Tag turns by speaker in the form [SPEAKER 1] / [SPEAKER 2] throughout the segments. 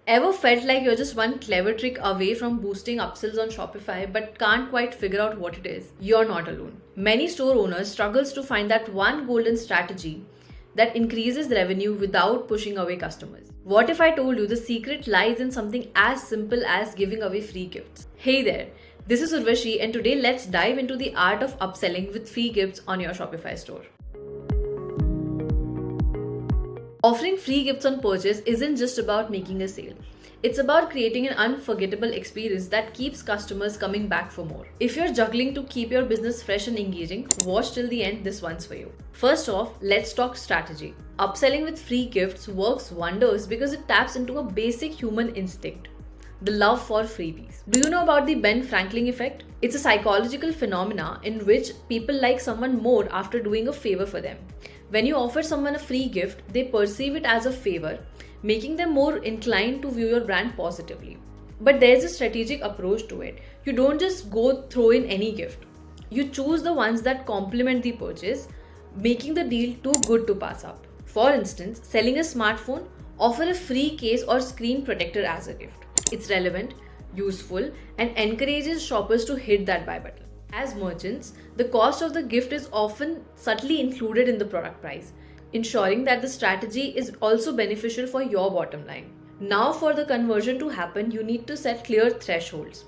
[SPEAKER 1] Ever felt like you're just one clever trick away from boosting upsells on Shopify but can't quite figure out what it is? You're not alone. Many store owners struggles to find that one golden strategy that increases revenue without pushing away customers. What if I told you the secret lies in something as simple as giving away free gifts? Hey there, this is Urvashi and today let's dive into the art of upselling with free gifts on your Shopify store. Offering free gifts on purchase isn't just about making a sale. It's about creating an unforgettable experience that keeps customers coming back for more. If you're juggling to keep your business fresh and engaging, watch till the end, this one's for you. First off, let's talk strategy. Upselling with free gifts works wonders because it taps into a basic human instinct, the love for freebies. Do you know about the Ben Franklin effect? It's a psychological phenomena in which people like someone more after doing a favor for them. When you offer someone a free gift, they perceive it as a favor, making them more inclined to view your brand positively. But there's a strategic approach to it. You don't just go throw in any gift. You choose the ones that complement the purchase, making the deal too good to pass up. For instance, selling a smartphone, offer a free case or screen protector as a gift. It's relevant, useful, and encourages shoppers to hit that buy button. As merchants, the cost of the gift is often subtly included in the product price, ensuring that the strategy is also beneficial for your bottom line. Now, for the conversion to happen, you need to set clear thresholds.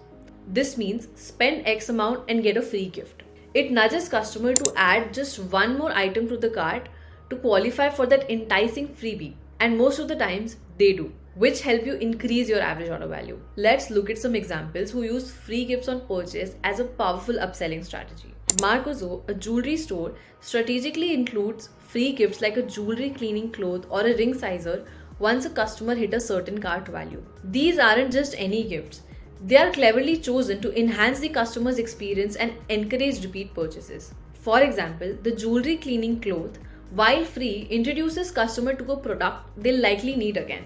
[SPEAKER 1] This means spend X amount and get a free gift. It nudges customer to add just one more item to the cart to qualify for that enticing freebie, and most of the times they do, which help you increase your average order value. Let's look at some examples who use free gifts on purchase as a powerful upselling strategy. Marcozo, a jewelry store, strategically includes free gifts like a jewelry cleaning cloth or a ring sizer once a customer hit a certain cart value. These aren't just any gifts. They are cleverly chosen to enhance the customer's experience and encourage repeat purchases. For example, the jewelry cleaning cloth, while free, introduces customer to a product they'll likely need again,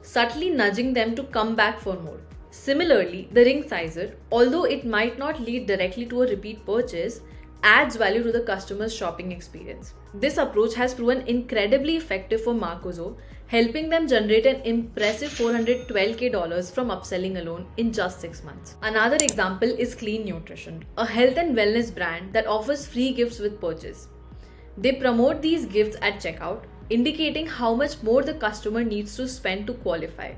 [SPEAKER 1] subtly nudging them to come back for more. Similarly, the ring sizer, although it might not lead directly to a repeat purchase, adds value to the customer's shopping experience. This approach has proven incredibly effective for Marcozo, helping them generate an impressive $412K from upselling alone in just 6 months. Another example is Clean Nutrition, a health and wellness brand that offers free gifts with purchase. They promote these gifts at checkout, indicating how much more the customer needs to spend to qualify.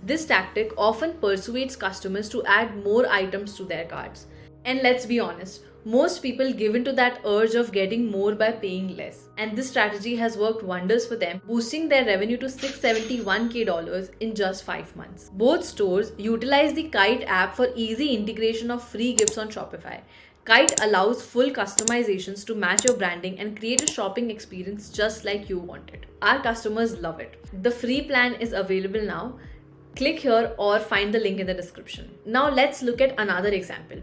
[SPEAKER 1] This tactic often persuades customers to add more items to their carts. And let's be honest, most people give in to that urge of getting more by paying less. And this strategy has worked wonders for them, boosting their revenue to $671K in just 5 months. Both stores utilize the Kite app for easy integration of free gifts on Shopify. Kite allows full customizations to match your branding and create a shopping experience just like you want it. Our customers love it. The free plan is available now. Click here or find the link in the description. Now let's look at another example.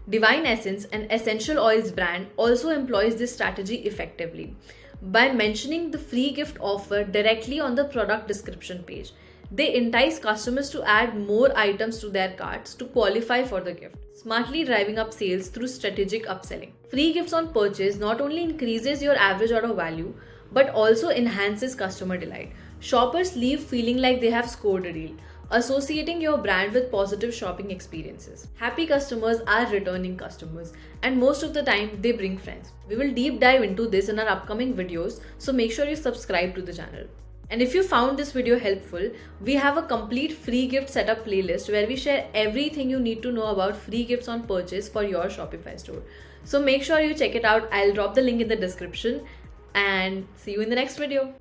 [SPEAKER 1] Divine Essence, an essential oils brand, also employs this strategy effectively by mentioning the free gift offer directly on the product description page. They entice customers to add more items to their carts to qualify for the gift, smartly driving up sales through strategic upselling. Free gifts on purchase not only increases your average order value, but also enhances customer delight. Shoppers leave feeling like they have scored a deal, associating your brand with positive shopping experiences. Happy customers are returning customers, and most of the time they bring friends. We will deep dive into this in our upcoming videos, so make sure you subscribe to the channel. And if you found this video helpful, we have a complete free gift setup playlist where we share everything you need to know about free gifts on purchase for your Shopify store. So make sure you check it out. I'll drop the link in the description and see you in the next video.